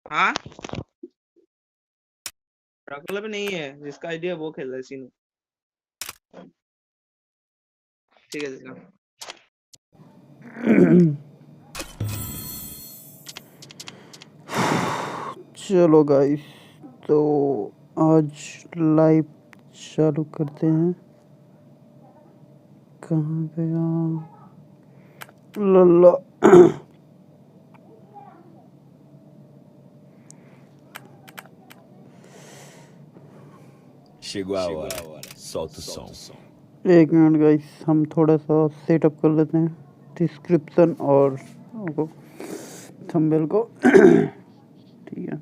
हाँ ड्रैकुला पे नहीं है, जिसका आइडिया वो खेल रहा है सीनू। ठीक है दिखा। चलो गाइस, तो आज लाइव चालू करते हैं। कहाँ गया लल्ला? Chegou a hora. Solta o som. एक मिनट गाइस, हम थोड़ा सा सेटअप कर लेते हैं डिस्क्रिप्शन और थंबनेल को। ठीक है।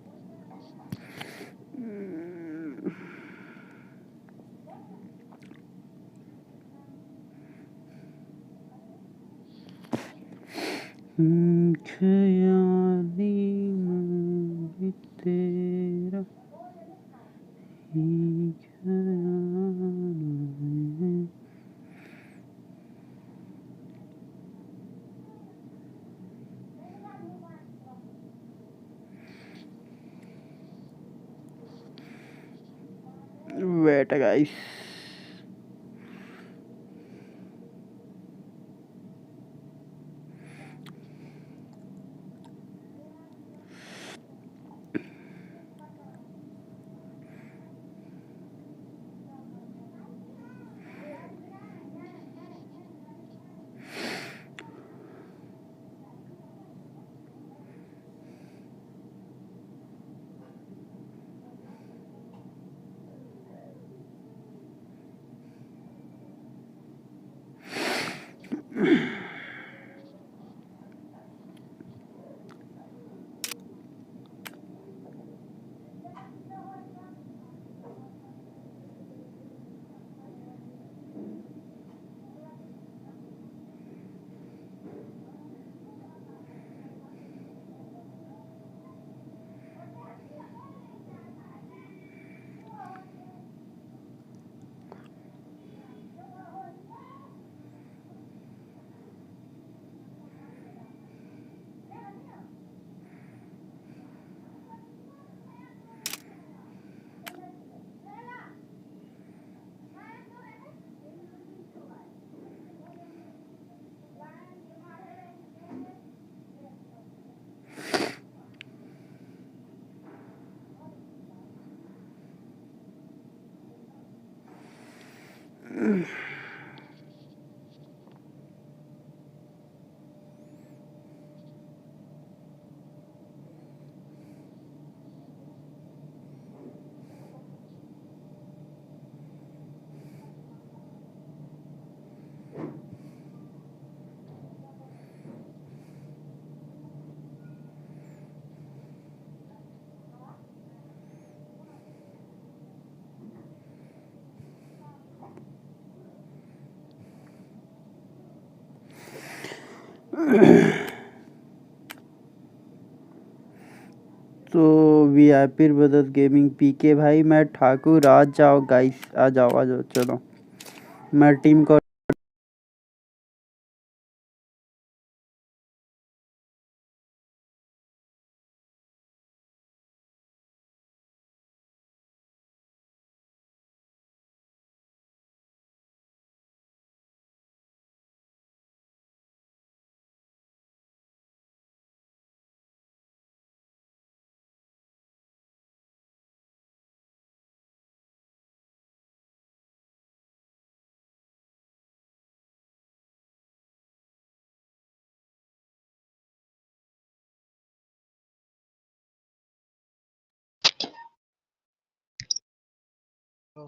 ख्याली में भी तेरा ही ख्याल है। वेट गाइस, तो वीआईपी ब्रदर्स गेमिंग पीके भाई, मैं ठाकुर, आ जाओ गाइस, आ जाओ चलो। मैं टीम को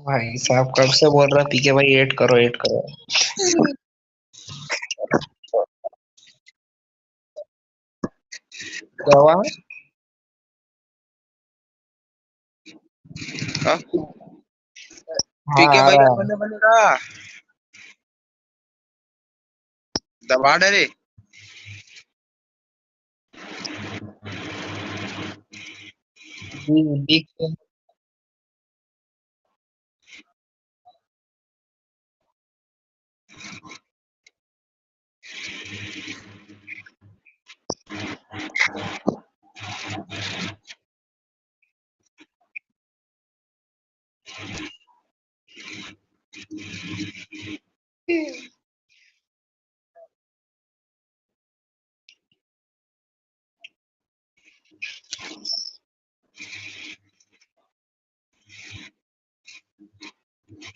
भाई साहब कब से बोल रहा पीके भाई ऐड करो ऐड करो। क्या हुआ? हाँ हाँ पीके आ भाई रहा अब है। बनेगा, दबा डरे। देख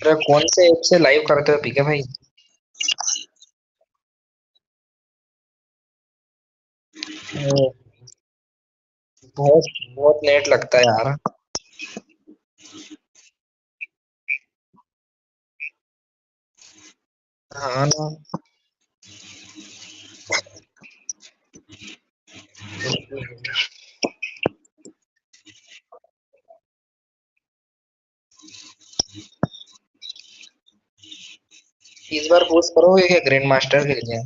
अरे कौन से ऐप से लाइव करते हो पीके भाई? ओ, बहुत बहुत नेट लगता है यार। हाँ ना। इस बार पोस्ट करोगे क्या ग्रैंड मास्टर के लिए?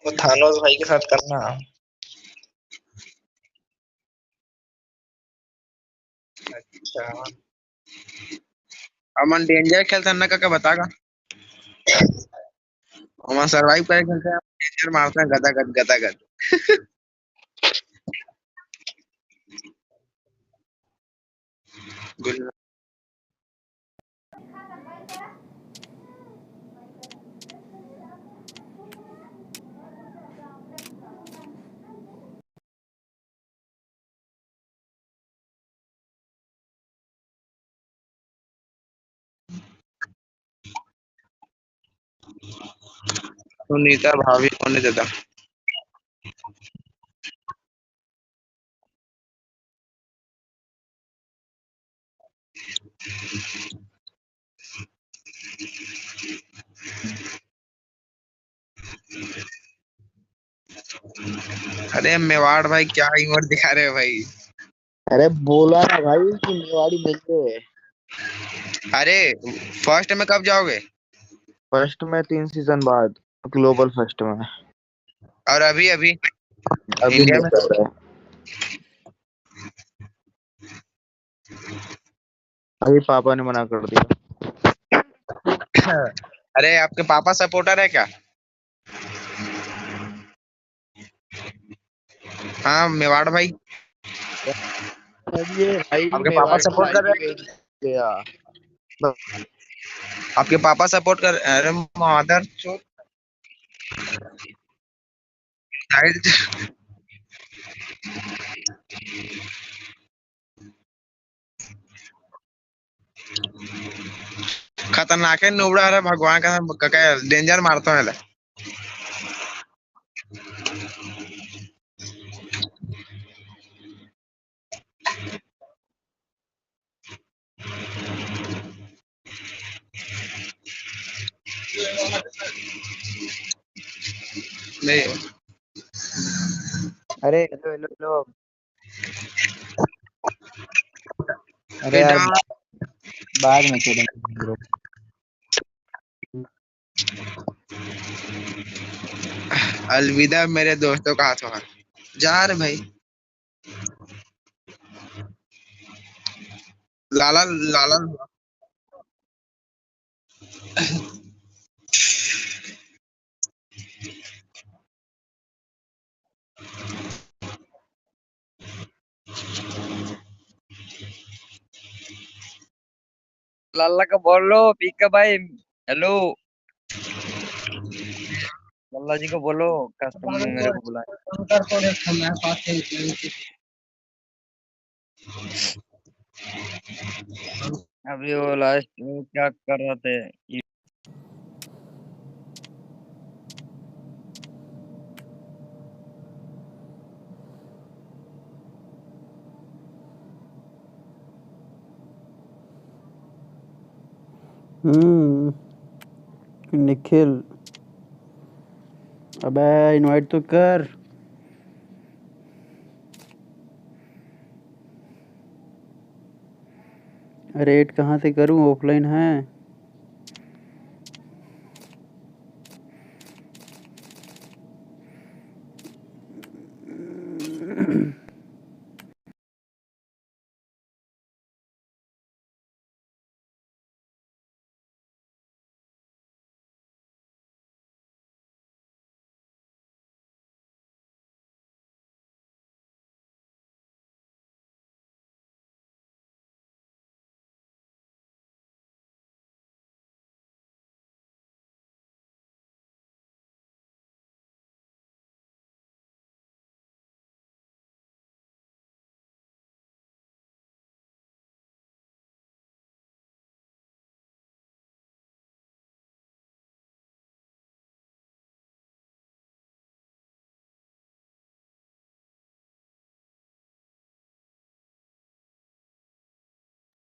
वो थानोस भाई के साथ करना। अच्छा। अमन डेंजर खेलता है ना का बतागा। अमन सरवाइव करे खेलते हैं, डेंजर मारते हैं गदा गद गदा गद। गुल- सुनीता भाभी होने देता। अरे मेवाड़ भाई क्या हिम्मत दिखा रहे हो भाई। अरे बोला ना भाई कि मेवाड़ी मिलते हैं। अरे फर्स्ट में कब जाओगे? फर्स्ट में 3 सीजन बाद, ग्लोबल फर्स्ट में। और अभी अभी अभी इंडिया नहीं में? कर रहे। अभी पापा ने मना कर दिया। अरे आपके पापा सपोर्टर है क्या? हाँ मेवाड़ भाई। अभी ये भाई आपके पापा मेवाड़ी सपोर्ट कर लाइव रहे ही भेज गया। बस। हैं? आपके पापा सपोर्ट कर, अरे मदर चोद। खतरनाक है नुबड़ा, अरे भगवान का डेंजर मारता है। नहीं अरे हेलो हेलो हेलो। अरे यार बेटा। बाद में खेलेंगे bro। अलविदा मेरे दोस्तों का हाथों हाथ जा रहे भाई। लाला लाला। लाला का बोलो पीका भाई। हेलो लल्ला जी को बोलो, कस्टमर ने मेरे को बुलाया। अभी वो लास्ट में क्या कर रहे थे? निखिल, अबे इनवाइट तो कर। रेट कहाँ से करूँ, ऑफलाइन है?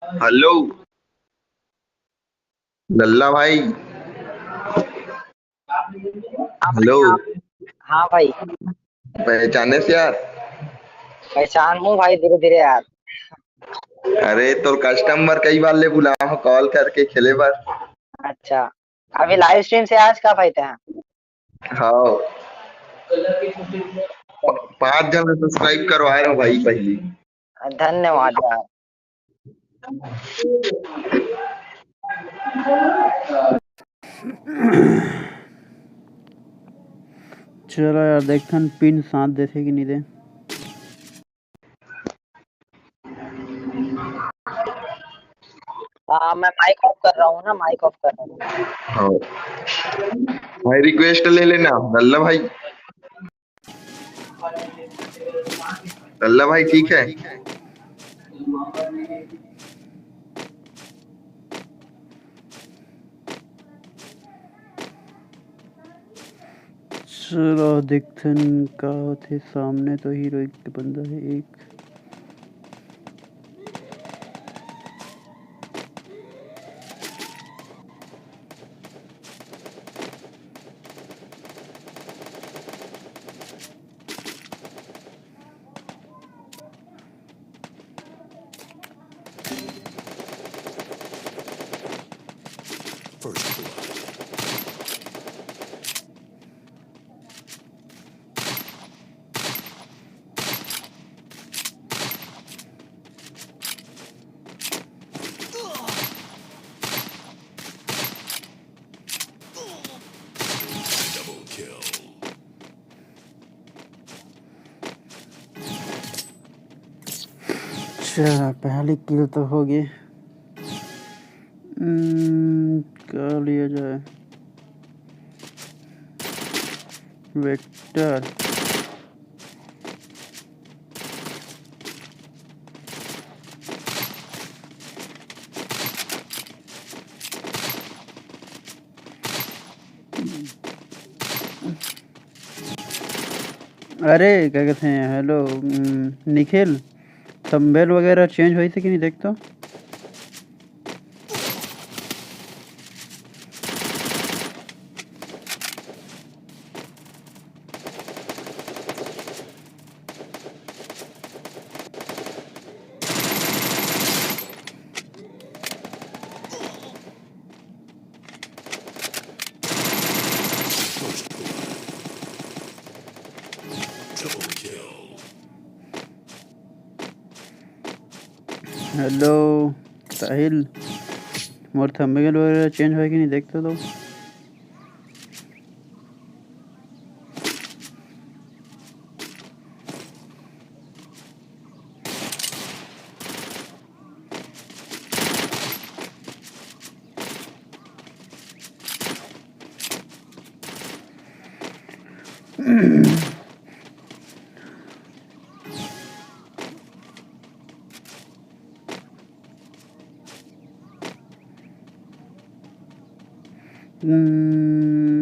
हेलो लल्ला भाई। हाँ हेलो। भाई हाँ। हाँ भाई। पहचाने से यार। पहचान हूँ भाई धीरे धीरे यार। अरे तो कस्टमर कई बार ले बुला हूं कॉल करके खेले बार। अच्छा। अभी लाइव स्ट्रीम से आज का फायदा है। हाँ 5 जन सब्सक्राइब करवा रहा हूँ भाई पहली। धन्यवाद यार। चलो यार देखन पिन साथ देते कि नहीं दे। हाँ मैं माइक ऑफ कर रहा हूँ ना, माइक ऑफ कर रहा हूँ। हाँ भाई रिक्वेस्ट ले लेना लल्ला भाई। लल्ला भाई ठीक है। चलो देखन का होते सामने तो हीरो एक बंदा है एक। First blood. Double kill. चलो पहली किल तो हो गई। क्या लिया जाए। वेक्टर अरे क्या कहते हैं हेलो निखिल थंबनेल वगैरह चेंज हुई थी कि नहीं देख तो। Double kill. हेलो साहिल मोर थंबनेल वगैरह चेंज हुआ कि नहीं देख तो। हम्म,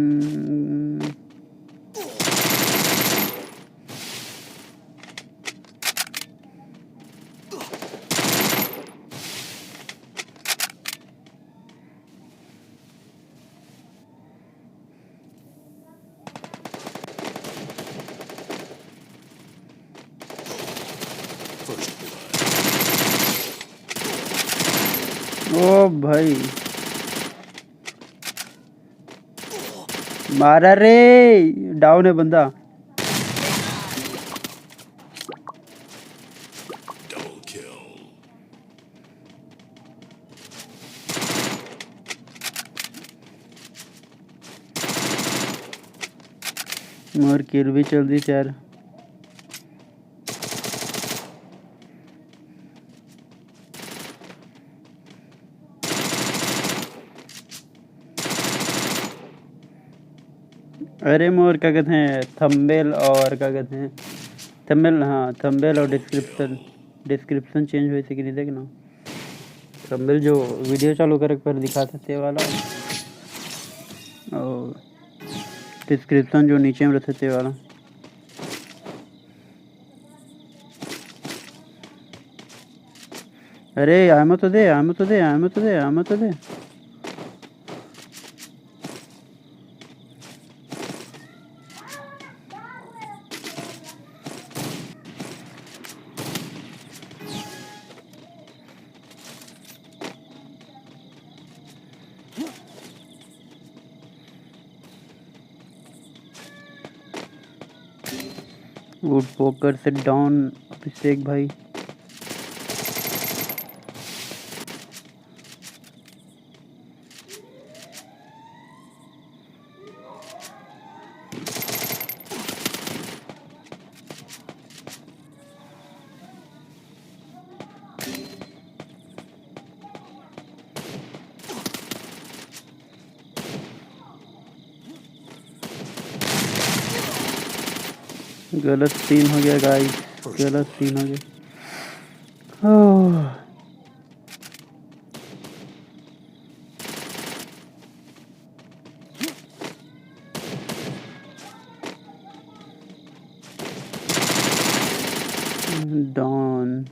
First blood. ओ भाई मारा रे डाउन है बंदा। Double kill. मोर किल भी चल दी यार। अरे मोर क्या कहते हैं थंबनेल और क्या कहते हैं थंबनेल हाँ थंबनेल और डिस्क्रिप्शन डिस्क्रिप्शन चेंज हुई थी कि नहीं देखना। थंबनेल जो वीडियो चालू कर पर दिखाते थे वाला और डिस्क्रिप्शन जो नीचे में रहते थे वाला। अरे आमो तो दे, आमो तो दे, आमो तो दे, आमो तो दे। वुड पोकर से डाउन अभिषेक भाई। गलत सीन हो गया गाइस, गलत सीन हो गया। ओह, डॉन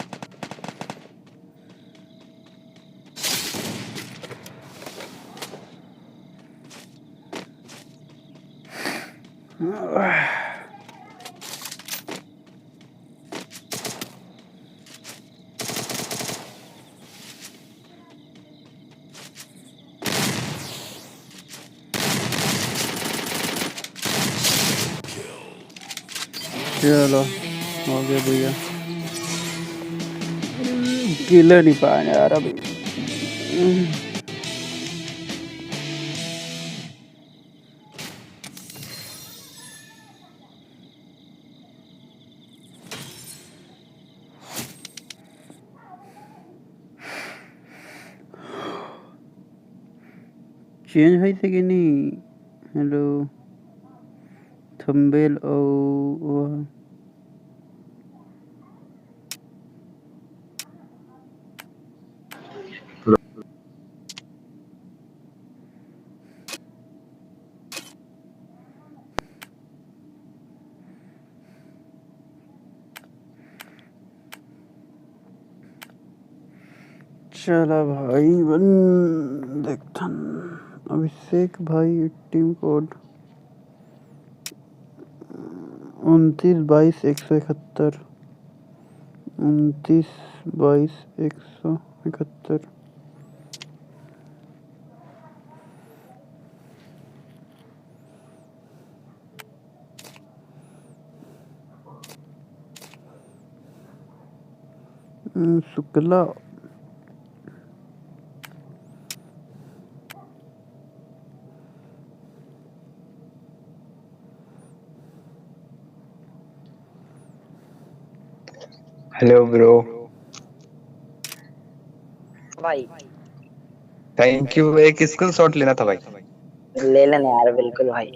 चलो हो गया भैया। किलर नहीं पाए यार अभी। चेंज है कि नहीं? हेलो थंबनेल और चला भाई बन देखता अभिषेक भाई team code 29 22 171 29 22 171। Shukla hello bro. भाई थैंक यू। एक स्क्रीन शॉट लेना था भाई। ले लेना यार, बिल्कुल भाई।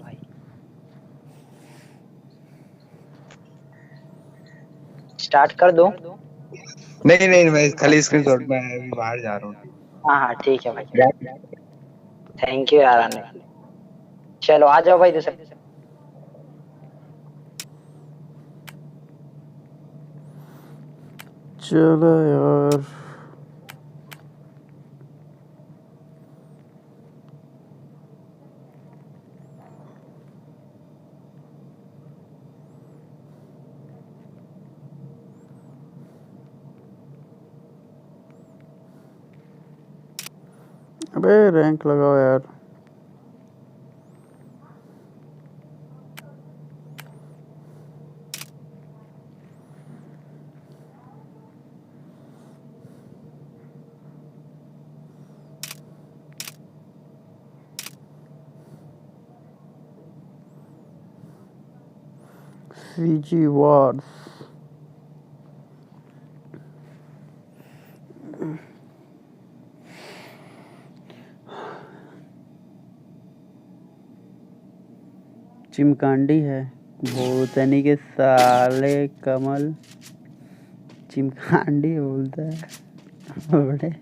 स्टार्ट कर दो। नहीं नहीं, मैं खाली स्क्रीन शॉट, मैं अभी बाहर जा रहा हूँ। हाँ हाँ ठीक है भाई, थैंक यू यार आने के लिए। चलो आ जाओ भाई दूसरे। चलो यार अबे रैंक लगाओ यार। सीजी वार्स चिमकांडी है भूतनी के साले कमल चिमकांडी बोलता है बड़े।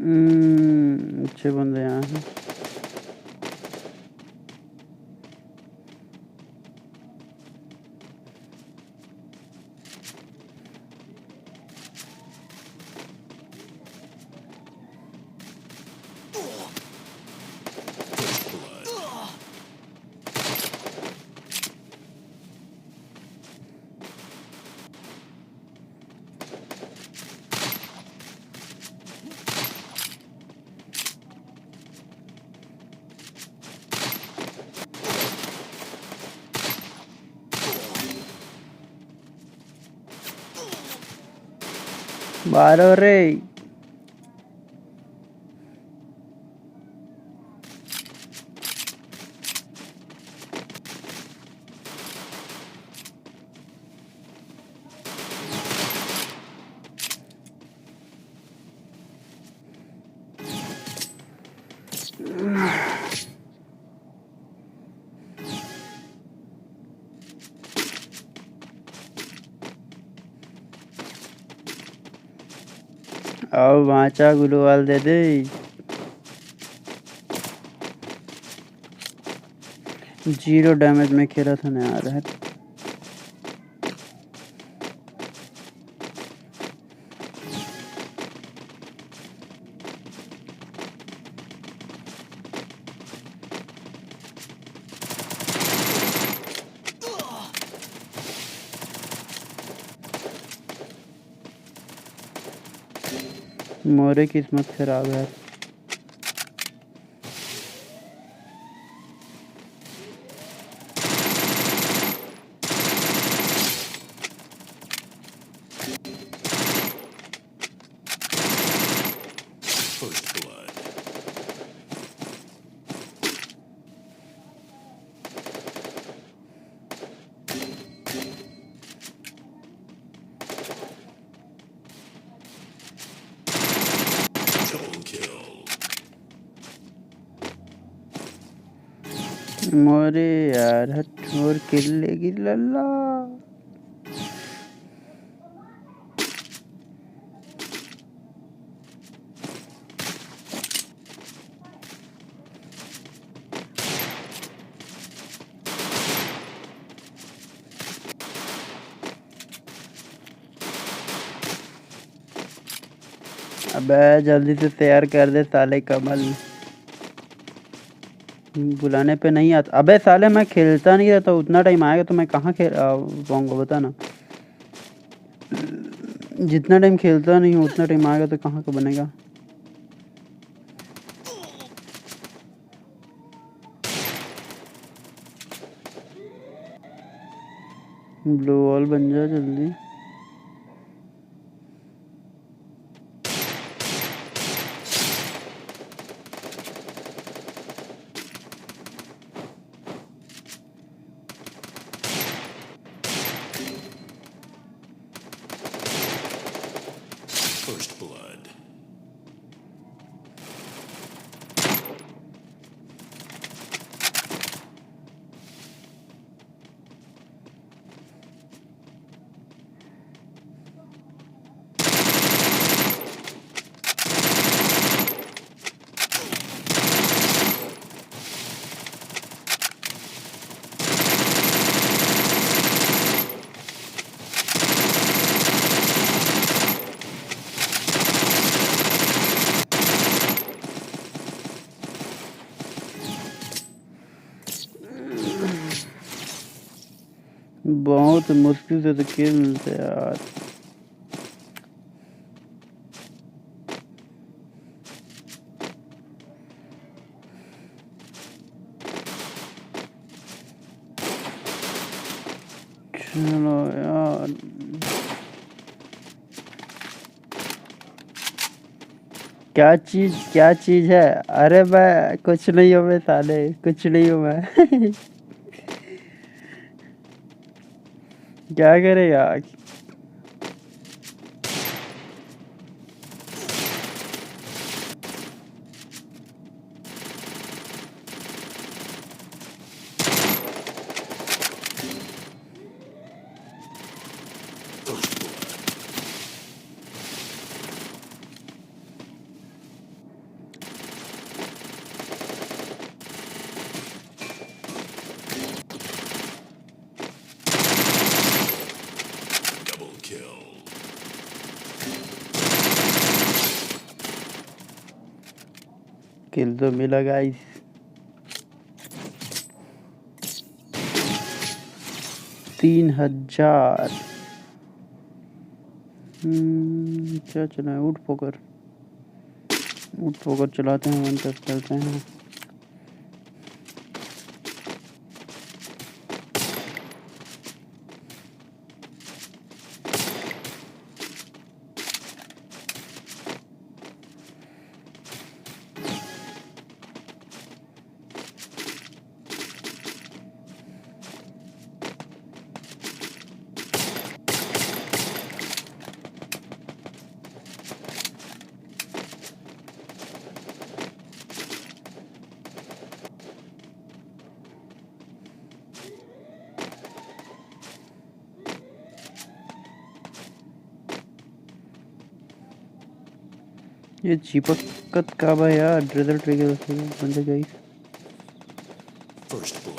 अच्छे बंदे यहाँ हैं। First blood. मारो रे। आओ भांचा ग्लूवाल दे दे। जीरो डैमेज में खेला था ना यार। मोरे किस्मत खराब है। First blood. Double kill. मोरे यार हट और किल लेगी लल्ला। अबे जल्दी से तैयार कर दे साले कमल। बुलाने पे नहीं आता। अबे साले मैं खेलता नहीं रहता। उतना टाइम आएगा तो मैं कहाँ खेल पाऊंगा बता ना। जितना टाइम खेलता नहीं हूँ उतना टाइम आएगा तो कहाँ का बनेगा। ब्लू वॉल बन जा जल्दी। First blood. बहुत मुश्किल से तो किल मिलते यार। चलो यार क्या चीज है। अरे मैं कुछ नहीं हूँ मैं साले कुछ नहीं हूँ मैं। क्या करेगा। First blood. किल तो मिला गाइस। तीन 3000। क्या चला है? ऊट पोकर चलाते हैं, 1 तक चलते हैं। ये चिपकत का बा यार, ड्रिजल ट्रिगर बंदे गाइस। First blood.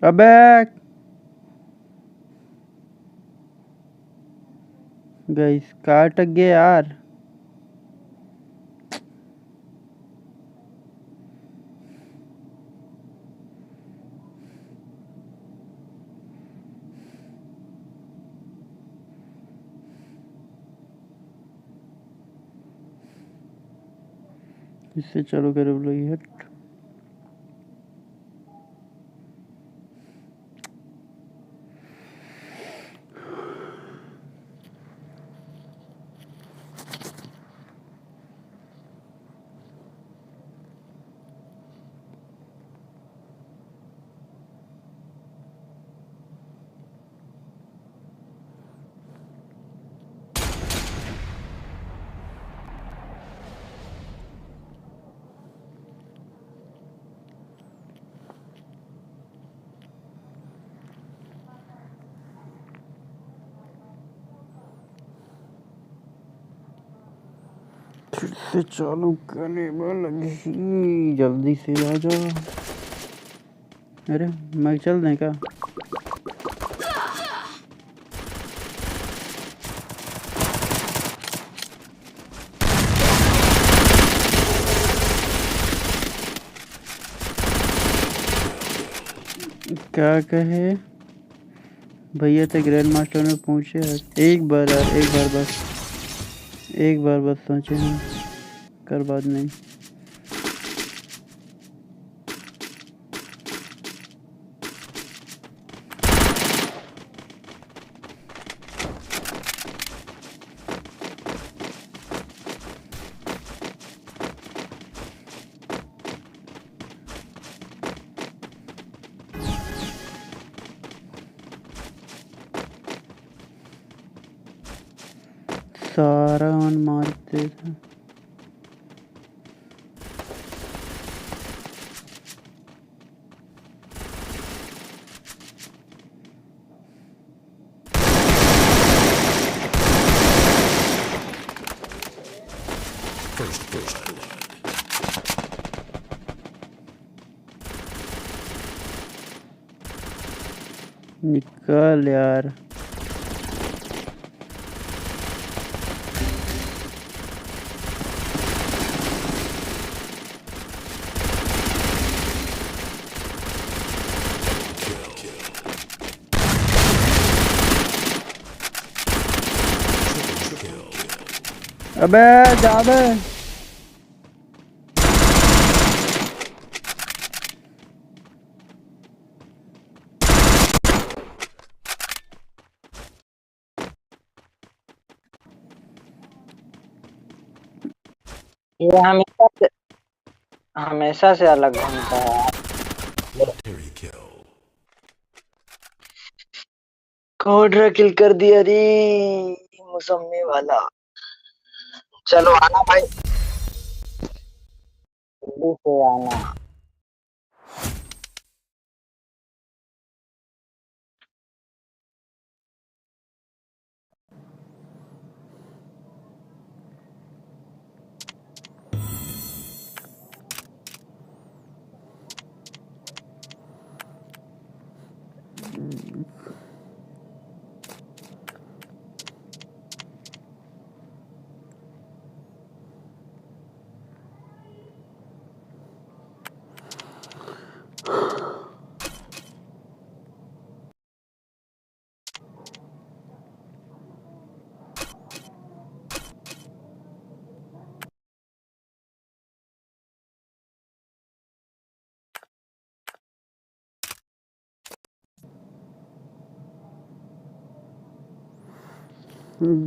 अबे गाइस कहाँ अटक गए यार। इससे चालू करे बोलो ये हट। फिर से चालू करने लगी, जल्दी से आ जाओ। अरे मैं चल दें क्या? क्या कहे भैया तो ग्रैंड मास्टर में पहुंचे। एक बार यार, एक बार बस सोचे हैं, कर बाद नहीं। सारा वन मारते थे। First blood. निकल यार। अबे जा बे। ये हमेशा से अलग घूमता है। Legendary kill. कोड्रा किल कर दिया रे मौसमी वाला। चलो आना भाई, जल्दी से आना।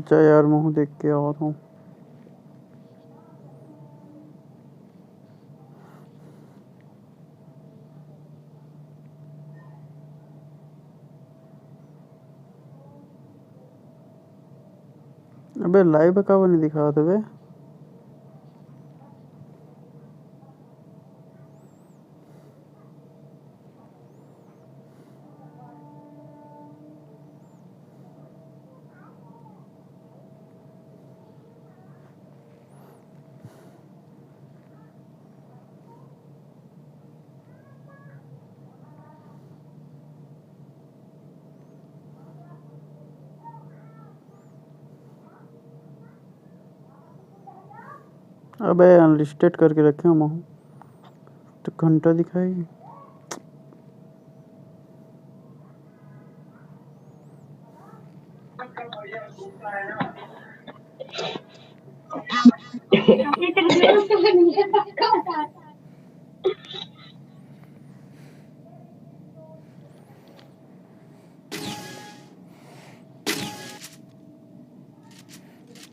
जा यार, मुंह देख के आ रहा हूँ। अबे लाइव का वो नहीं दिखा रहा था बे। अबे अनलिस्टेड करके रखे हो महू, तो घंटा दिखाएगी।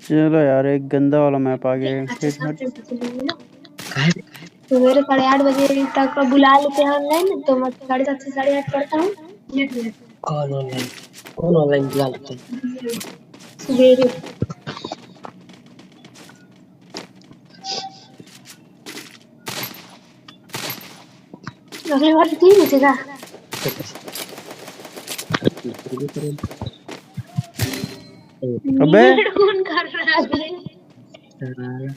चलो यार, एक गंदा वाला मैप आ गया है। फिर सवेरे 8:30 तक बुला लेते हैं ऑनलाइन, तो मैं 7:30 से 8:30 पढ़ता हूँ। कौन ऑनलाइन बुला लेते हैं? सवेरे अगले बार से 3 बजेगा। अबे कौन कर रहा है?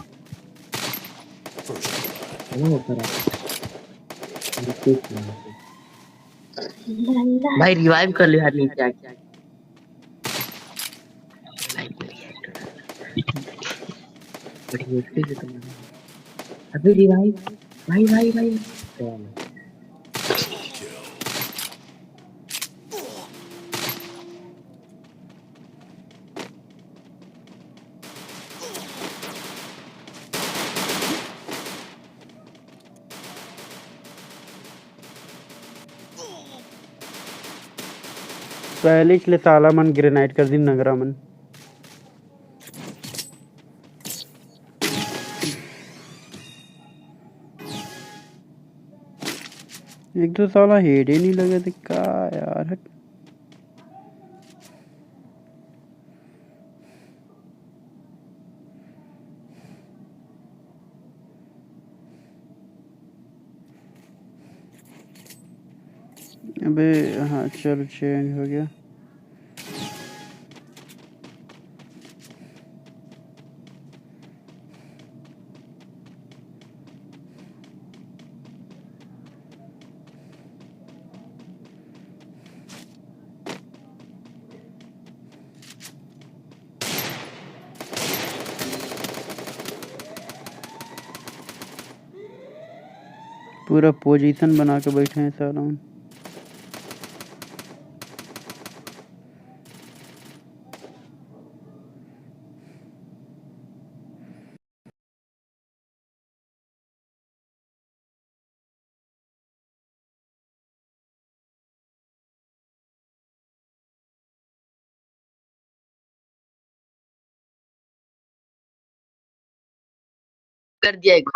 भाई रिवाइव कर लिया नीचे आके। बड़ी मुश्किल से तुम। अबे रिवाइव, भाई भाई भाई। पहले के लिए साला मन ग्रेनाइट कर दी नगरा मन। एक तो साला हेड ही नहीं लगे थे का यार। अबे हाँ चलो, चेंज हो गया। पूरा पोजीशन बना के बैठे हैं साला। कर दिया एक।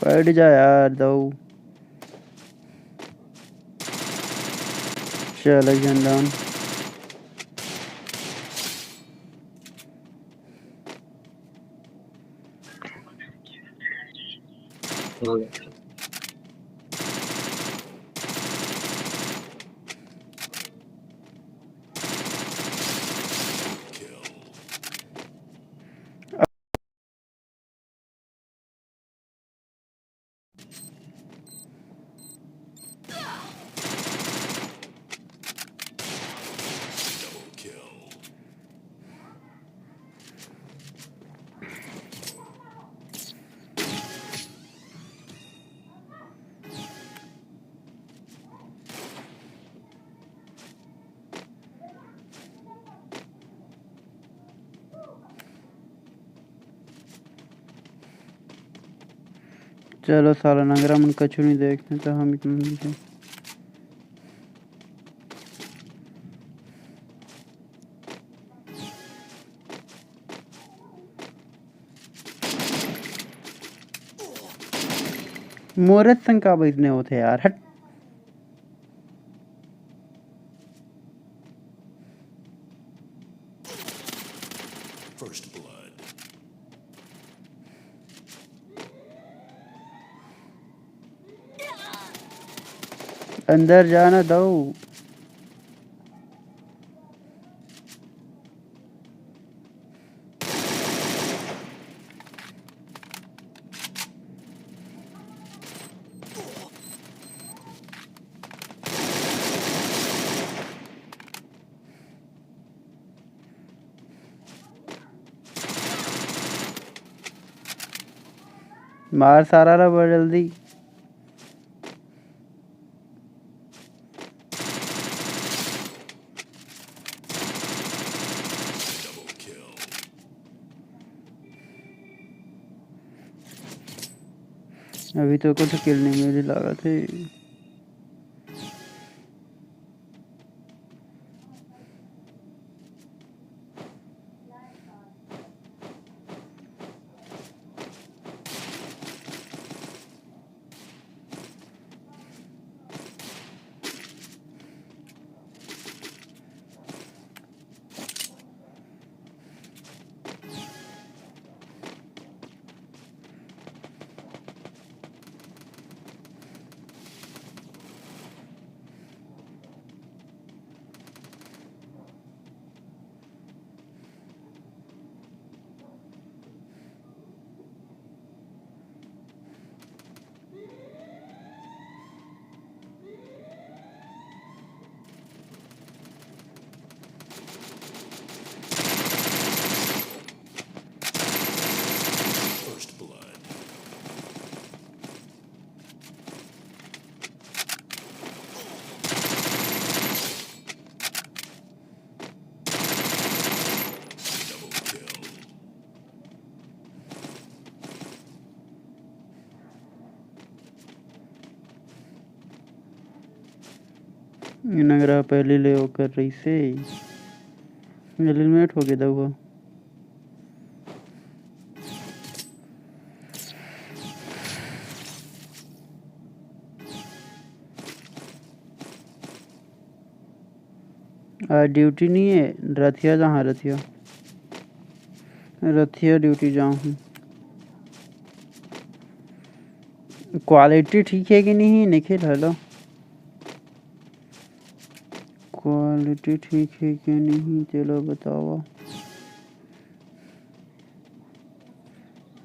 बैठ जा यार दो। चल झंडा चलो साला नंगरा मन कछु नहीं देखते तो हम इतना नहीं देख। मोरे संग का इतने होते यार हट। First blood. अंदर जाना दो। मार सारा रा बड़ा जल्दी। Double kill. अभी तो कुछ किल नहीं मिली लागत है। First blood. Double kill. ये नंगरा पहले ले वो कर रही से एलिमिनेट हो गया था वो। आज ड्यूटी नहीं है रथिया जहाँ रथिया रथिया ड्यूटी जाऊँ हूँ। क्वालिटी ठीक है कि नहीं निखिल हेलो क्वालिटी ठीक है कि नहीं चलो बताओ।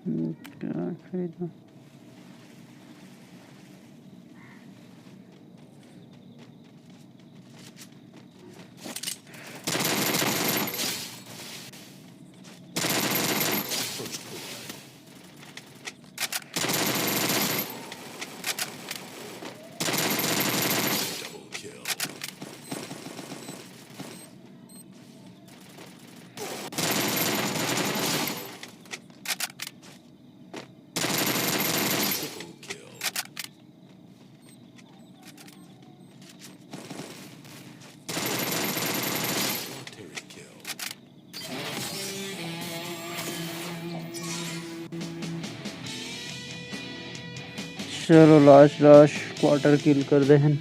क्या खरीदा First blood. Double kill. Triple kill. Solitary kill. चलो लास्ट क्वार्टर किल कर दे हैं।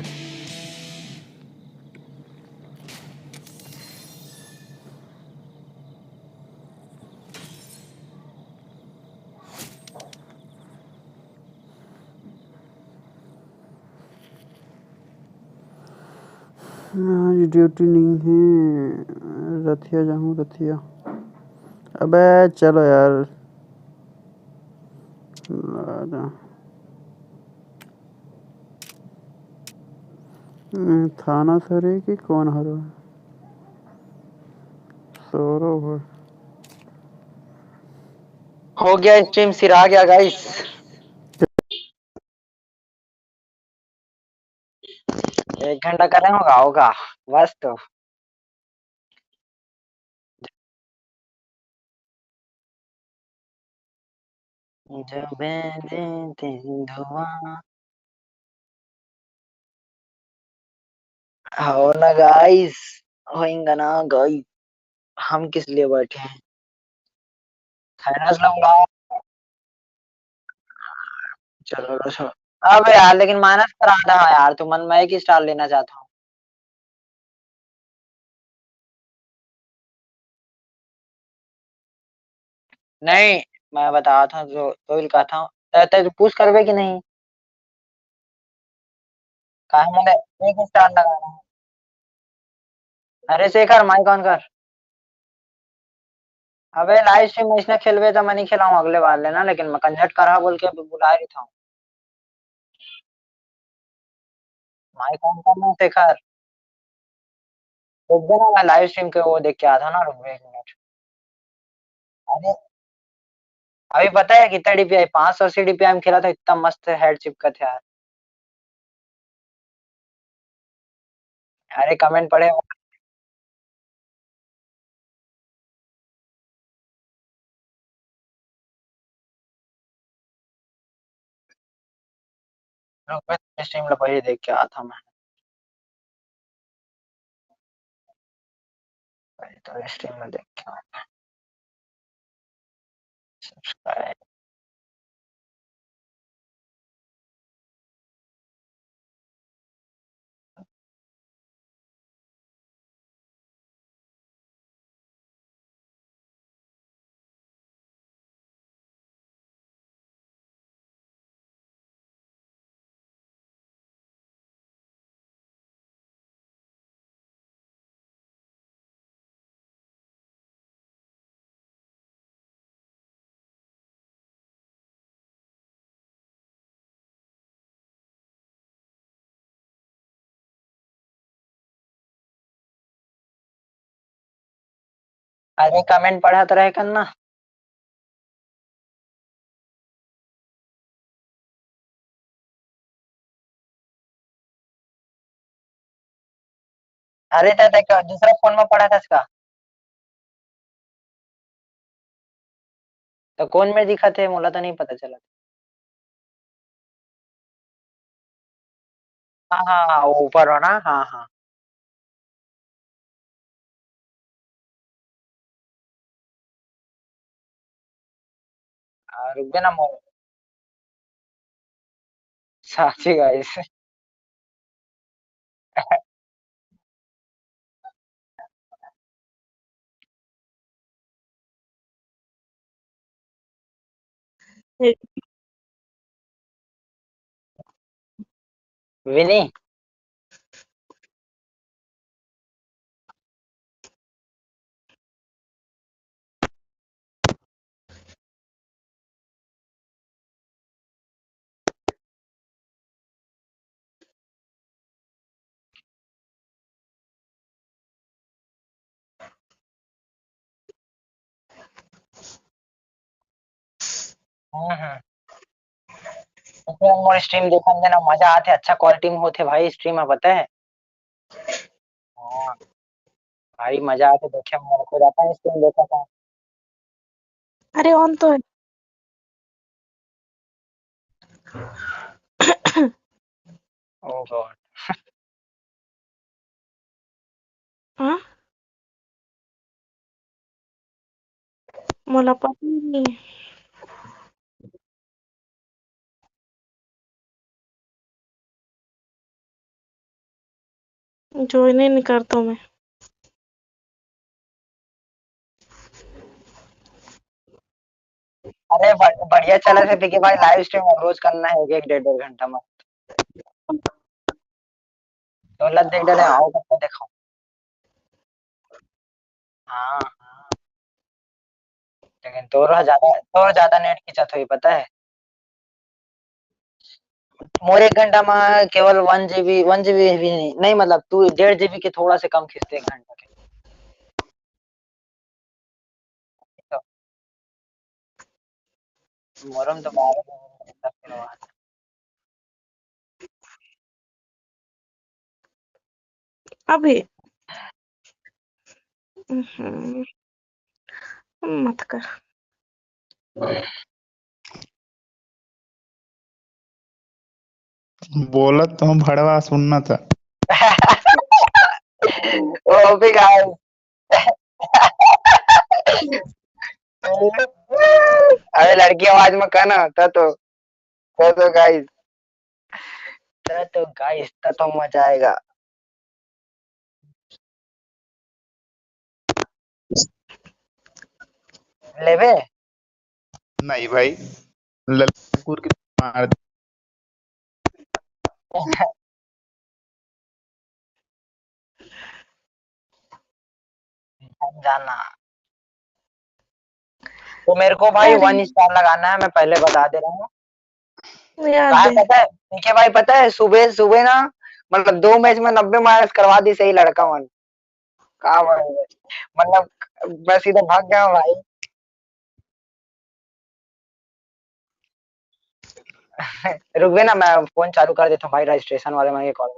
आज ड्यूटी नहीं है रथिया जाऊँ रथिया। अबे चलो यार थाना सरे कि कौन हरो सौरभ है। हो गया स्ट्रीम सिर आ गया गाइस। 1 घंटा करना होगा बस तो। जब देते दुआ हो ना गाइस, होएगा ना गाइस। हम किस लिए बैठे हैं? फाइनल्स लूंगा। चलो चलो। अब यार लेकिन माइनस करा था यार, तो मन मैं की स्टार लेना चाहता हूँ। नहीं, मैं बता था जो भी कहा था। तो पूछ करवे कि नहीं? कहा मैंने एक स्टार लगाना है। अरे शेखर माइक ऑन कर। अबे लाइव स्ट्रीम में इसने खेलवे तो मैं नहीं खेलाऊं अगले बार लेना, लेकिन मैं कंजट करा बोल के बुला रही था। माइक ऑन करना शेखर। रुक जा ना, मैं लाइव स्ट्रीम के वो देख के आया था ना, रुक जा 1 मिनट। अरे अभी पता है कितना डीपीआई? 580 डीपीआई में खेला था, इतना मस्त हेड चिपका था यार। अरे कमेंट पढ़े। स्ट्रीम में पहले देख के आया था मैं। पहले तो स्ट्रीम में देख के आया। सब्सक्राइब। अरे कमेंट पढ़ा तो रहे करना। अरे तो दूसरा फोन में पढ़ा था इसका। तो कौन में दिखा थे मोला तो नहीं पता चला। हाँ हाँ हाँ, वो ऊपर हो ना, हाँ हाँ। रुक गया ना मोर। साची गाइस। विनी। मोर स्ट्रीम देखन देना मजा आते, अच्छा क्वालिटी में होते भाई स्ट्रीम में, पता है। हाँ भाई मजा आते देखे में, खुद अपन स्ट्रीम देखा था। अरे ऑन तो है। ओ गॉड। हाँ मला पता ही नहीं। ज्वाइन ही नहीं करता हूँ मैं। अरे बढ़िया चला से देखिए भाई, लाइव स्ट्रीम रोज करना है, एक एक 1.5 1.5 घंटा में। दौलत देख डाले आओ करके देखो। हाँ लेकिन तोर ज्यादा नेट खींचत हुई पता है। मोर 1 घंटा में केवल 1 GB, 1 GB भी नहीं मतलब तू 1.5 GB के थोड़ा से कम खींचते 1 घंटा के। तो मोरम तो 12 अभी मत कर। बोला तो हम भड़वा सुनना था। ओ भी गाइस। अरे लड़की आवाज में कहना तो गाइस, तो मजा आएगा। लेवे नहीं भाई, ललितपुर की मार। जाना तो मेरे को भाई अरे 1 स्टार लगाना है, मैं पहले बता दे रहा हूँ। याद कहा है। पता है ठीक है भाई, पता है सुबह सुबह ना, मतलब 2 मैच में 90 माइनस करवा दी सही लड़का मन। कहा भाई, मतलब मैं सीधा भाग गया हूँ भाई। रुक गए ना, मैं फोन चालू कर देता हूँ भाई, रजिस्ट्रेशन वाले में कॉल।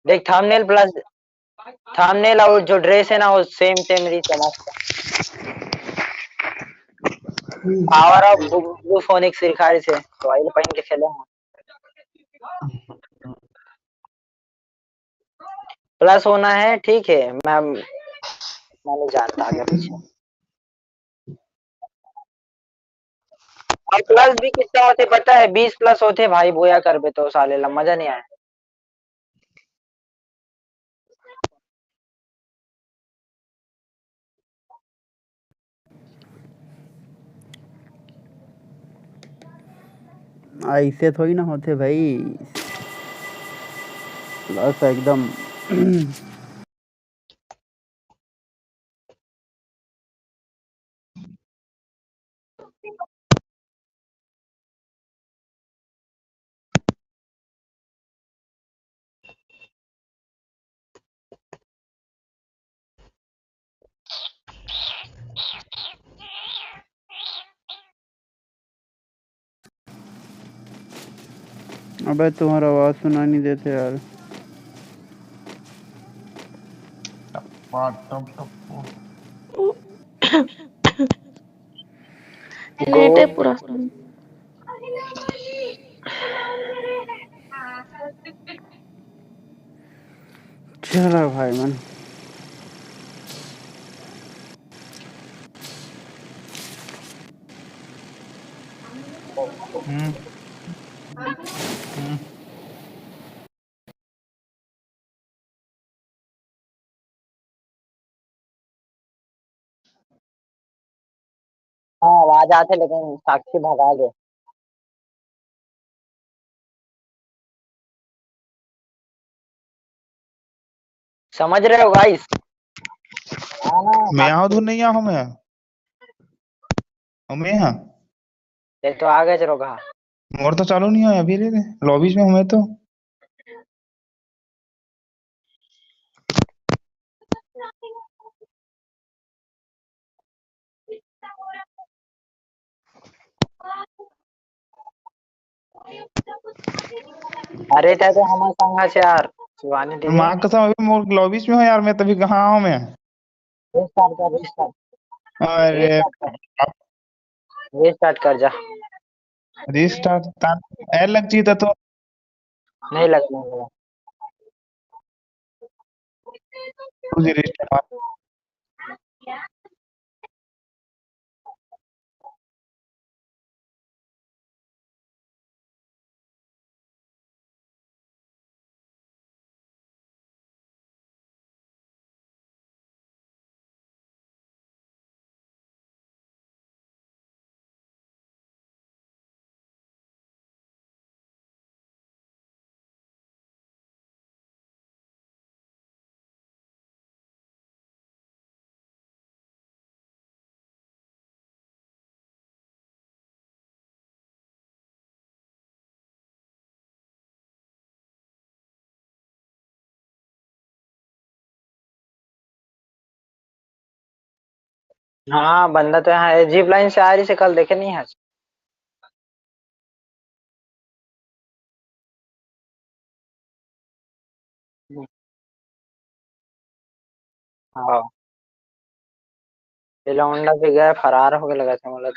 देख थंबनेल और जो ड्रेस है ना वो सेम सेम रही समझता। पावर ऑफ ब्लू फोनिक्स सिखारी से तो आइल पहन के खेले हैं। प्लस होना है ठीक है, मैं नहीं जानता आगे पीछे। और प्लस भी कितना होते पता है, 20 प्लस होते भाई, बोया कर बे तो साले ला मजा नहीं आया। ऐसे थोड़ी ना होते भाई, बस एकदम। अबे तुम्हारा आवाज सुना नहीं देते यार। नेट है पूरा। चलो भाई मन। हाँ आवाज आते लेकिन साक्षी भगा दे। समझ रहे हो गाइस? हाँ ना मैं यहाँ साक्षी। उधर नहीं आया हूँ मैं यहाँ। ये तो आ गए चलो कहा। मोर तो चालू नहीं हुआ अभी रे, लॉबीज में हूँ मैं तो। अरे ते तो हमारे संघा से यार, शिवानी दीदी। माँ कसम अभी मोर लॉबीज में हूँ यार, मैं तभी कहाँ हूँ मैं। रीस्टार्ट कर रीस्टार्ट। अरे रीस्टार्ट कर रीस्टार्ट कर जा। रिस्टार्ट एल लग चाहिए था तो। नहीं लगना। रिस्टार्ट हाँ बंदा तो यहाँ है, जीप लाइन से आ रही से कल देखे नहीं है। हाँ ये लौंडा भी गया फरार हो गया लगा था मतलब।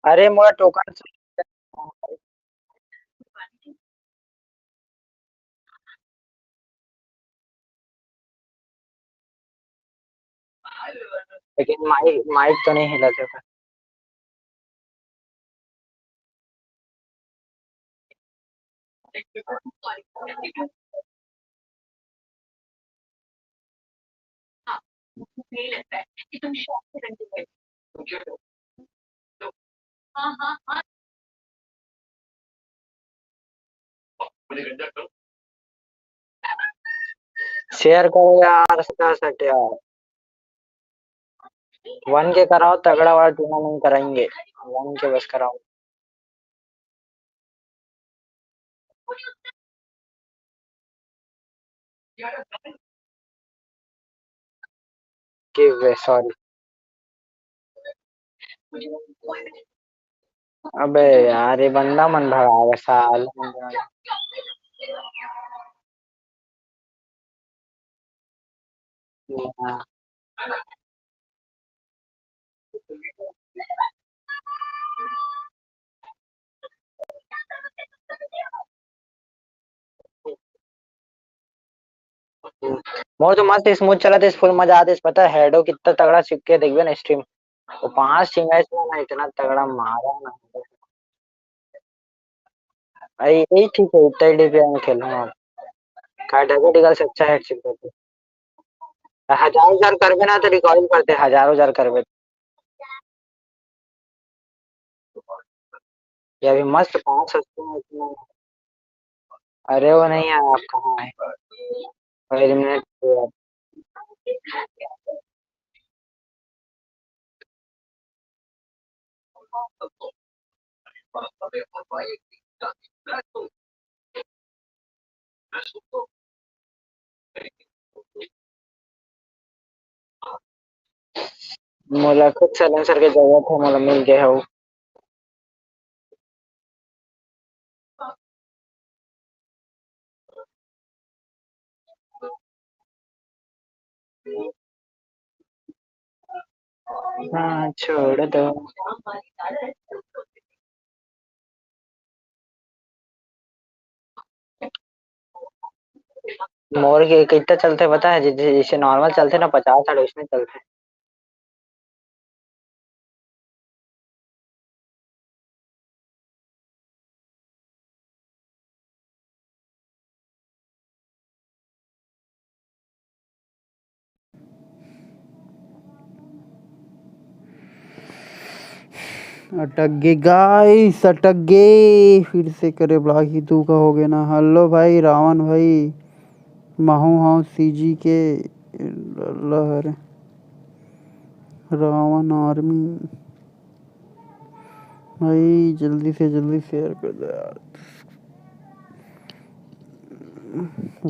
अरे मोरा टोकन लेकिन माइक माइक तो नहीं हिला थे। शेयर करो यार सटा सट यार। 1K कराओ तगड़ा वाला टूर्नामेंट कराएंगे। 1K बस कराओ। Give way sorry. अबे यार ये बंदा मन भगाएगा साल। मोर तो मस्त स्मूथ चला था, फुल मजा आते पता है। हेडो कितना तगड़ा चिपके देखिए ना स्ट्रीम। वो 5 चिंगाई से ना इतना तगड़ा मारा ना। भाई यही ठीक है, इतना ही डीपीआई में खेल रहा हूँ। का डबल से अच्छा हेड चिप करते। 1000 करबे ना तो रिकॉर्डिंग करते, हजारों हजार करबे। ये अभी मस्त 5 सस्ते में इतना। अरे वो नहीं है, आप कहाँ है? एलिमिनेट। मोला खुद सलेंसर के जरूरत है, मोला मिल गया है। हाँ छोड़ दो। मोर के कितना चलते पता है? जैसे नॉर्मल चलते ना 50-60 उसमें चलते। अटक गए गाइस, अटक गए। फिर से करे ब्लॉक ही तू का हो गया ना। हेलो भाई रावण भाई, महू हाँ सीजी के लहर रावण आर्मी भाई, जल्दी से जल्दी शेयर कर दो यार।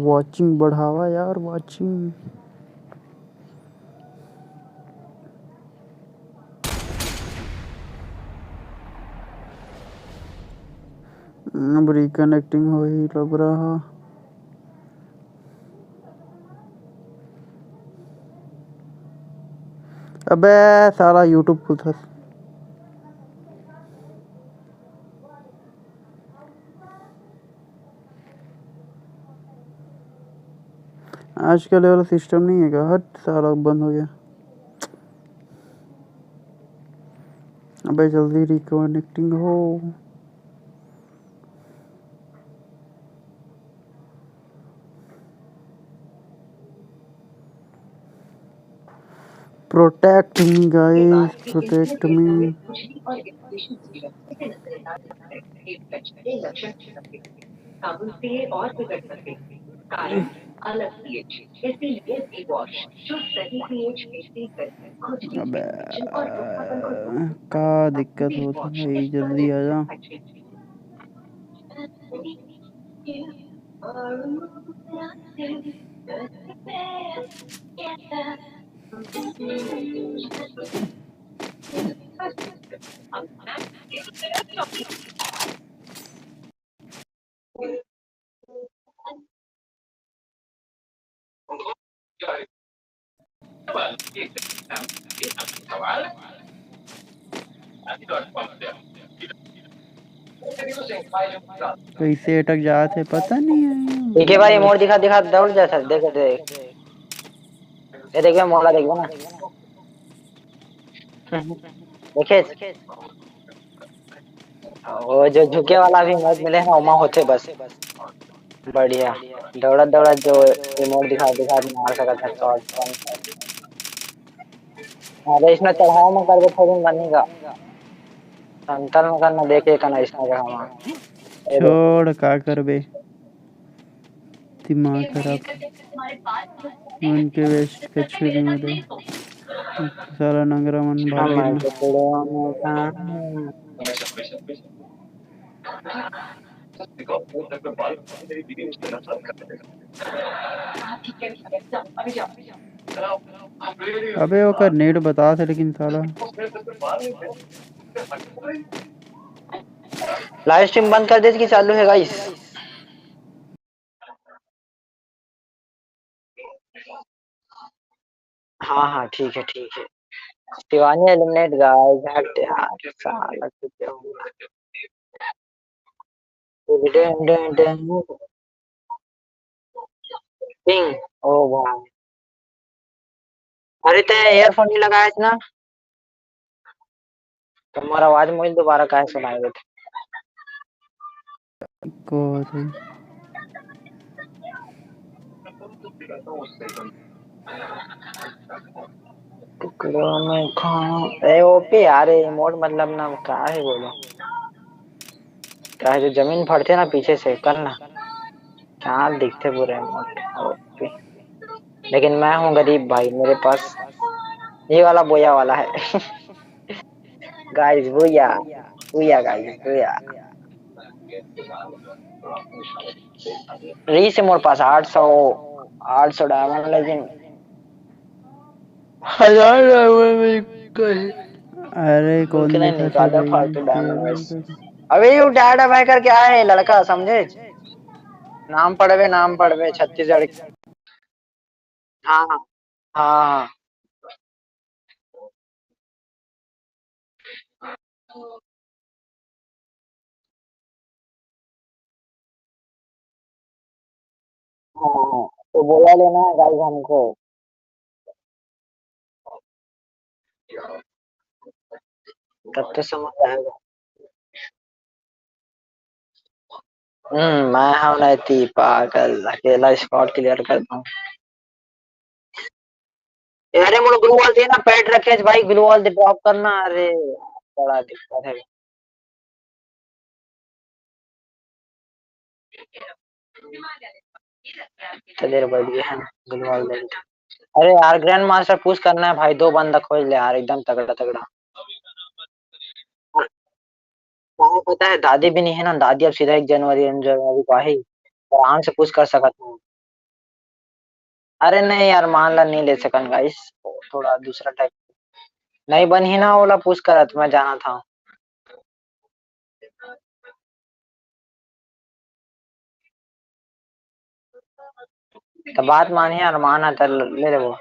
वाचिंग बढ़ावा यार, वाचिंग। अब रिकनेक्टिंग हो ही लग रहा। अबे सारा यूट्यूब खुल था। आजकल वाला सिस्टम नहीं है क्या? हट सारा बंद हो गया। अबे जल्दी रिकनेक्टिंग हो। Protect me guys, protect me. अबे का दिक्कत होता भाई, जल्दी आ जा। कैसे अटक जाते पता नहीं ठीक है भाई, है। मोड़ दिखा दिखा दौड़ जा सर, देख देख ये देख मोड़ा देख ना। देखे वो जो झुके वाला भी मोड़ मिले ना उमा होते बस बढ़िया। दौड़ा दौड़ा जो रिमोट दिखा दिखा मार सकता था शॉर्ट वन। अरे इसमें चढ़ावा में कर दे थोड़ी बनेगा, संतल में करना देखे करना इसमें चढ़ावा। छोड़ का करबे, दिमाग खराब उनके वेस्ट कचरे में दे सारा नंगरा मन भाग गिरना। अबे ओकर नेट बता थे लेकिन साला लाइव स्ट्रीम बंद कर दे कि चालू है गाइस? हाँ हाँ ठीक है ठीक है। शिवानी एलिमिनेट गाइस, हट यार साला कुछ पिंग। ओ भाई, अरे ते ईयरफोन नहीं लगाया था ना, तुम्हारा आवाज मुझे दोबारा कहाँ सुनाई देता? को थे टुकड़ों में खाऊं ए ओपी यार, इमोट मतलब ना क्या है बोलो, क्या है जो जमीन फटते ना पीछे से करना, क्या दिखते पूरे इमोट ओपी। लेकिन मैं हूँ गरीब भाई, मेरे पास ये वाला बोया वाला है। गाइस बोया, बोया गाइस बोया। री से मोर पास 800 डायमंड, लेकिन 1000 डायमंड में कहीं अरे कौन नहीं देखा थे निकाला भाई फालतू डायमंड बस। के अबे यू डाडा भाई करके आए लड़का समझे, नाम पढ़वे छत्तीसगढ़। हाँ हाँ हाँ हाँ, तो बोला लेना है गाइस हमको। तब तो समझ आएगा। मैं हूँ नहीं पागल, अकेला स्क्वाड क्लियर कर दूं। अरे मुझे ग्लू वॉल देना, पैड रखे भाई, ग्लू वॉल ड्रॉप करना। अरे बड़ा दिक्कत है। तो देर बढ़ है ग्लू वॉल दे। अरे यार ग्रैंड मास्टर पुश करना है भाई, 2 बंदा खोज ले यार, एकदम तगड़ा तगड़ा। हाँ, पता है दादी भी नहीं है ना, दादी अब सीधा 1 जनवरी को आई, आराम से पुश कर सकता हूँ। अरे नहीं यार मान ला नहीं ले सकन गाइस, थोड़ा दूसरा टाइप नहीं बन ही ना वाला पुश करा तो मैं जाना था। तो बात मानी यार, माना तो ले ले वो।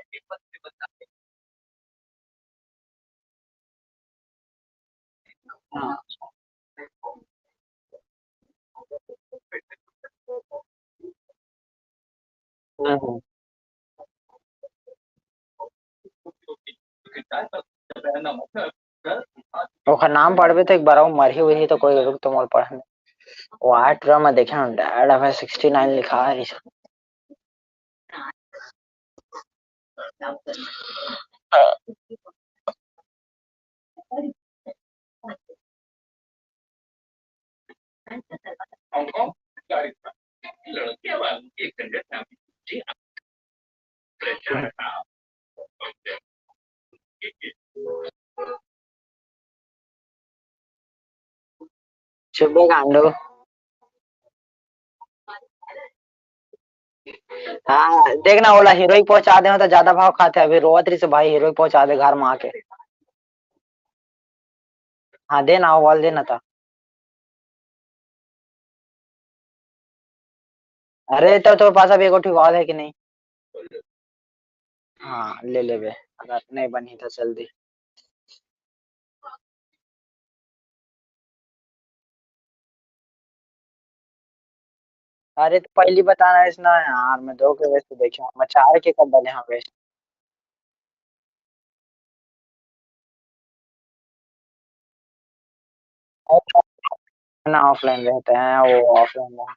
हाँ हम्म। ओकर नाम पढ़बे तो एक बार वो मरी हुई है तो कोई रुक तो मोर पढ़ने। वो 8 में देखे ना, डैड हमें 69 लिखा है इसमें। चुप गांडो। हाँ देखना बोला हीरो ही पहुंचा दे तो ज्यादा भाव खाते हैं। अभी रोवतरी से भाई हीरो ही पहुंचा दे घर में आके। हाँ देना वॉल देना था। अरे तो तुम्हारे पास अभी एक वॉल है कि नहीं? हाँ ले ले बे अगर नहीं बनी तो जल्दी। अरे तो पहली बताना है इसना यार, मैं दो के वैसे देखे मैं चार के कब बने हैं वैसे। ना ऑफलाइन रहते हैं वो ऑफलाइन।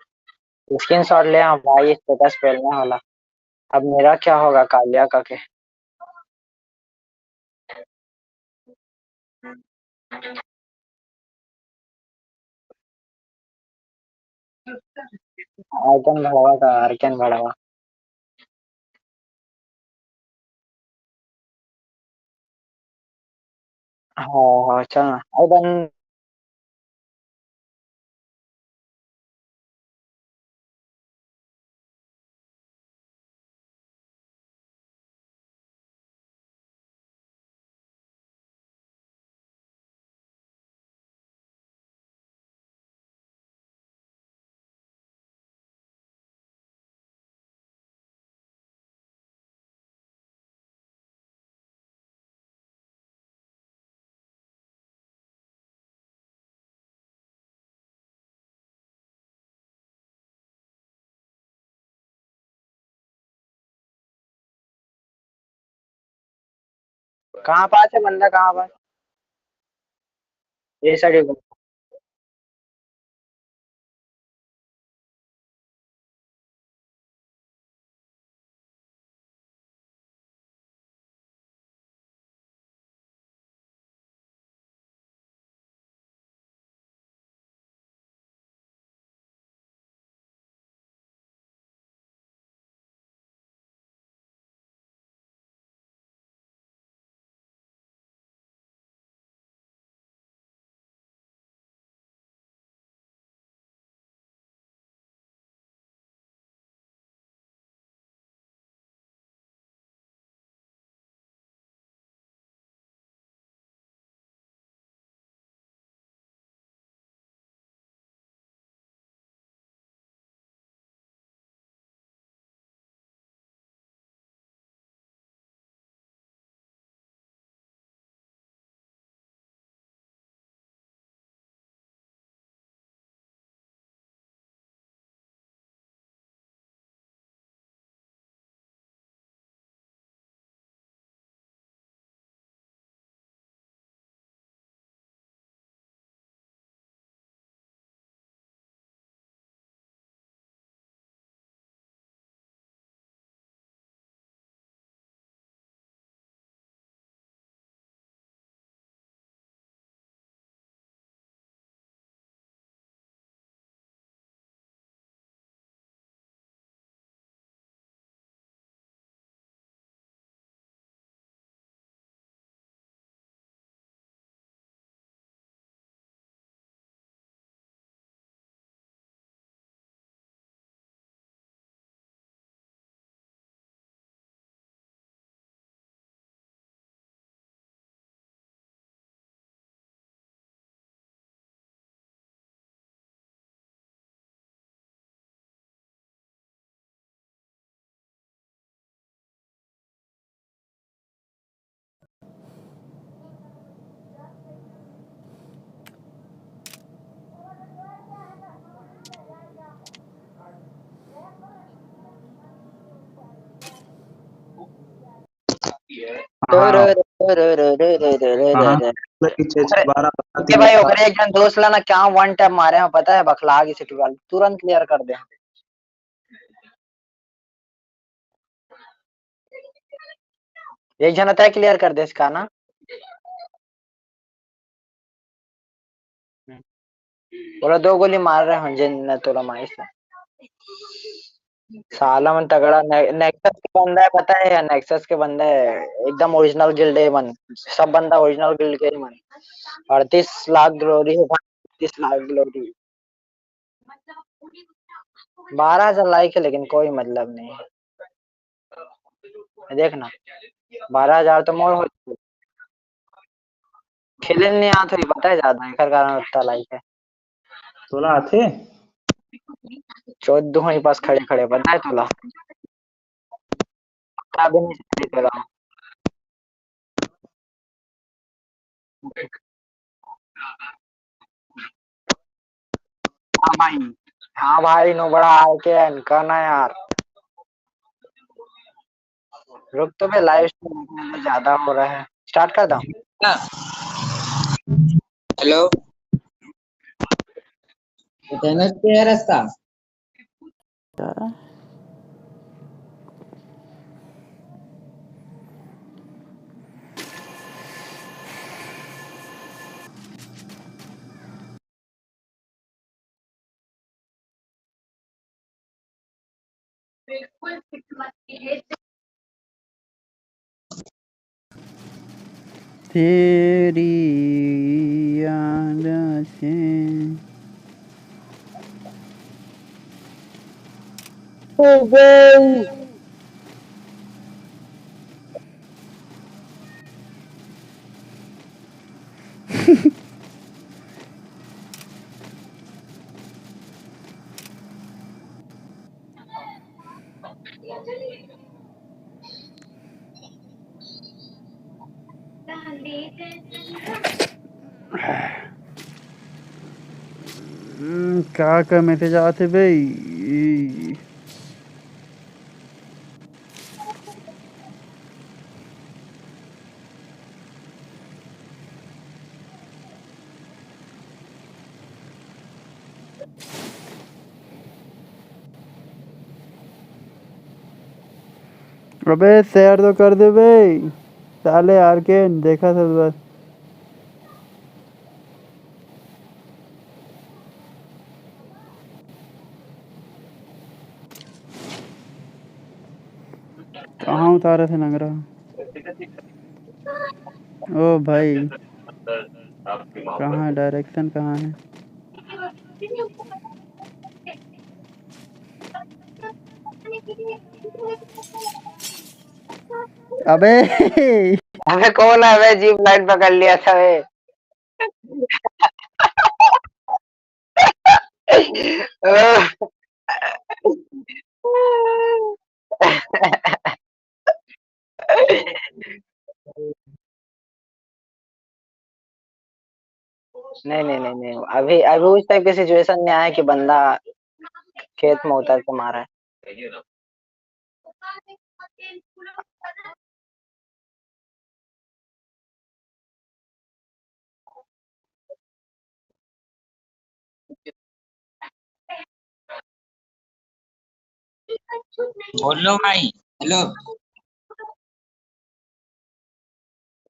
स्क्रीन शॉट ले आ भाई स्टेटस फैलने वाला। अब मेरा क्या होगा कालिया का के। आइकन बढ़ावा का आइकन बढ़ावा। हाँ हाँ चल ना अरे बन। कहाँ पास है बंदा कहाँ पास? ये साइड। के भाई ओकरे एक जन दोस्त लाना क्या वन टैप मारे हैं पता है बखला की सिटी वाल तुरंत क्लियर कर दे। एक जन आता है क्लियर कर दे इसका ना। बोला दो गोली मार रहे हैं जिन तोला माइस से। साला मन तगड़ा नेक्सस के बंदा है, पता है या नेक्सस के बंदा है, एकदम ओरिजिनल गिल्ड है मन। सब बंदा ओरिजिनल गिल्ड के ही मन। 38 लाख ग्लोरी है भाई, 38 लाख ग्लोरी। 12,000 लाइक है लेकिन कोई मतलब नहीं है। देखना 12,000 तो मोर हो। खेलने नहीं आता ही पता है, ज्यादा है कारण उतना लाइक है। 16 थे। 14 ही पास खड़े खड़े पता है तुला। क्या भी नहीं जीत रहा। हाँ भाई, हाँ भाई, नो बड़ा आके करना यार। रुक तो मैं लाइव देखने में ज्यादा हो रहा है, स्टार्ट कर दो। हेलो, फेमस पे है रास्ता। तेरी याद से क्या कर मैसेज आते भाई। अबे शेयर तो कर दे भाई, साले यार के देखा था बस। कहाँ उतारे थे लग रहा। ओ भाई, कहाँ डायरेक्शन कहाँ है। अबे अबे कौन है बे, जीप लाइन पकड़ लिया था बे। नहीं नहीं नहीं नहीं, अभी अभी उस टाइप की सिचुएशन में आया कि बंदा खेत में उतर के मारा है। बोलो भाई। हेलो,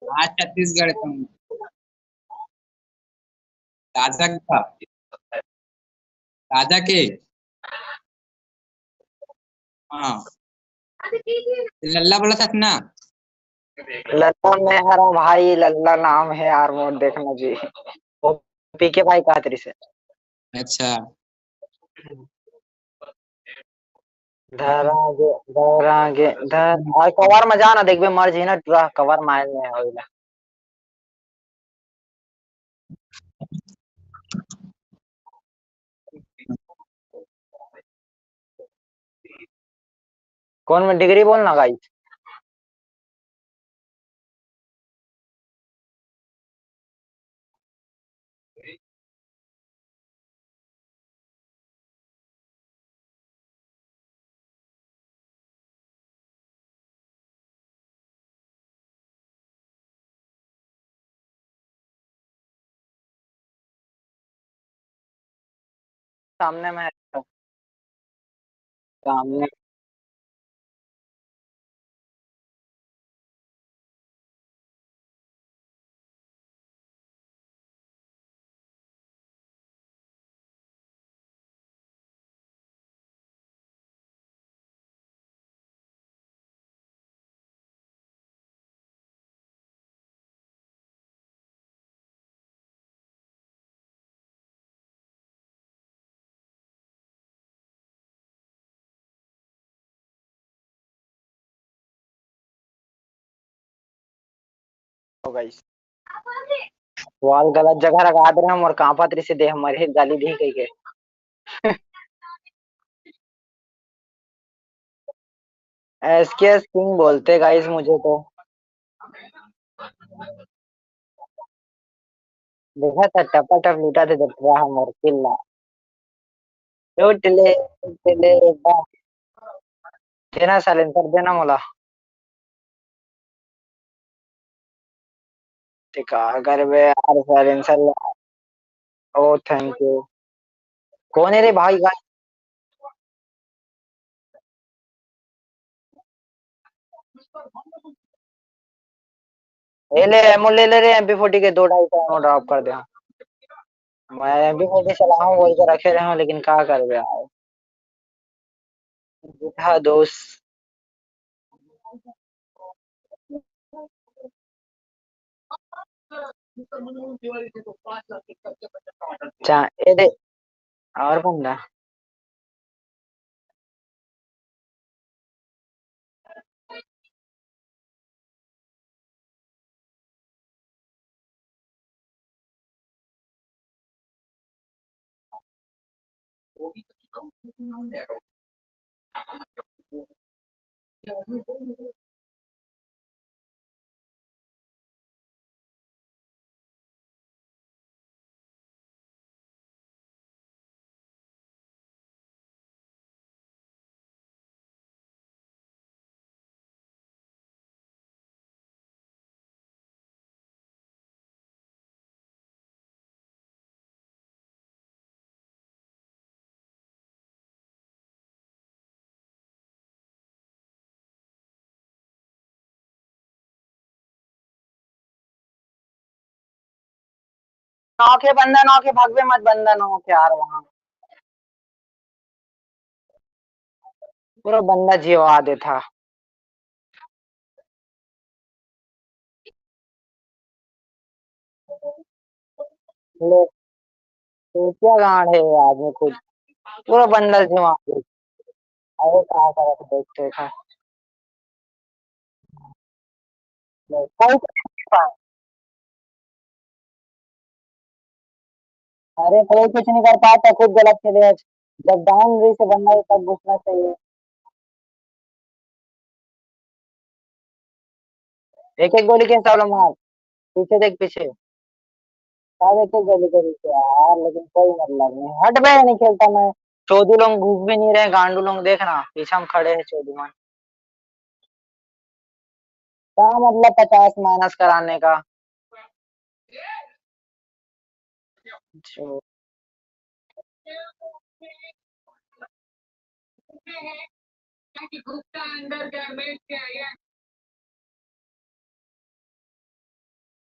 आज छत्तीसगढ़ का हूँ। राजा का, राजा के। हाँ, लल्ला बोला था ना। लल्ला में हरा भाई, लल्ला नाम है यार, मोड देखना जी। वो पीके भाई कहा तेरी से। अच्छा, धरागे धरागे धर और कवर में जाना देखबे मर जी ना पूरा कवर मार में होइला। कौन में डिग्री बोलना गाइस। सामने में है, सामने। देखो गाइस, बॉल गलत जगह लगा दे रहे हम और कहाँ पात्री से दे हमारे गाली दी गई के। एसकेएस किंग बोलते गाइस मुझे तो। देखा था टपा लूटा थे जब रहा मोर किल्ला लूट ले देना साइलेंसर देना मोला टिका कर बे यार साइलेंसर। O thank you. कौन है रे भाई गाइस? ले एमओ ले रे MP40 के 2-2.5 एमओ ड्रॉप कर दे। मैं MP40 चला हूँ बोल के रखे रहे हूँ लेकिन क्या कर बे यार। हाँ दोस्त। ये दे और बंदा नौके बंदा नौके भागवे मत बंदा नौके यार वहां पूरा बंदा जीवा दे था। ले तो क्या गांड है आदमी कुछ पूरा बंडल जीवा दे। अरे कहाँ करा तो देखते था। कोई कुछ नहीं कर पाया। अरे कोई कुछ नहीं कर पाता खुद गलत खेले। जब बाउंड्री से बंदा है, तब घुसना चाहिए। एक एक गोली के हिसाब से मार। पीछे देख पीछे। सब एक एक गोली करी थी यार लेकिन कोई मतलब नहीं हट बे नहीं खेलता मैं। चौधरी लोग घुस भी नहीं रहे गांडू लोग देखना पीछे हम खड़े हैं चौधरी मान। क्या मतलब 50 माइनस कराने का। जो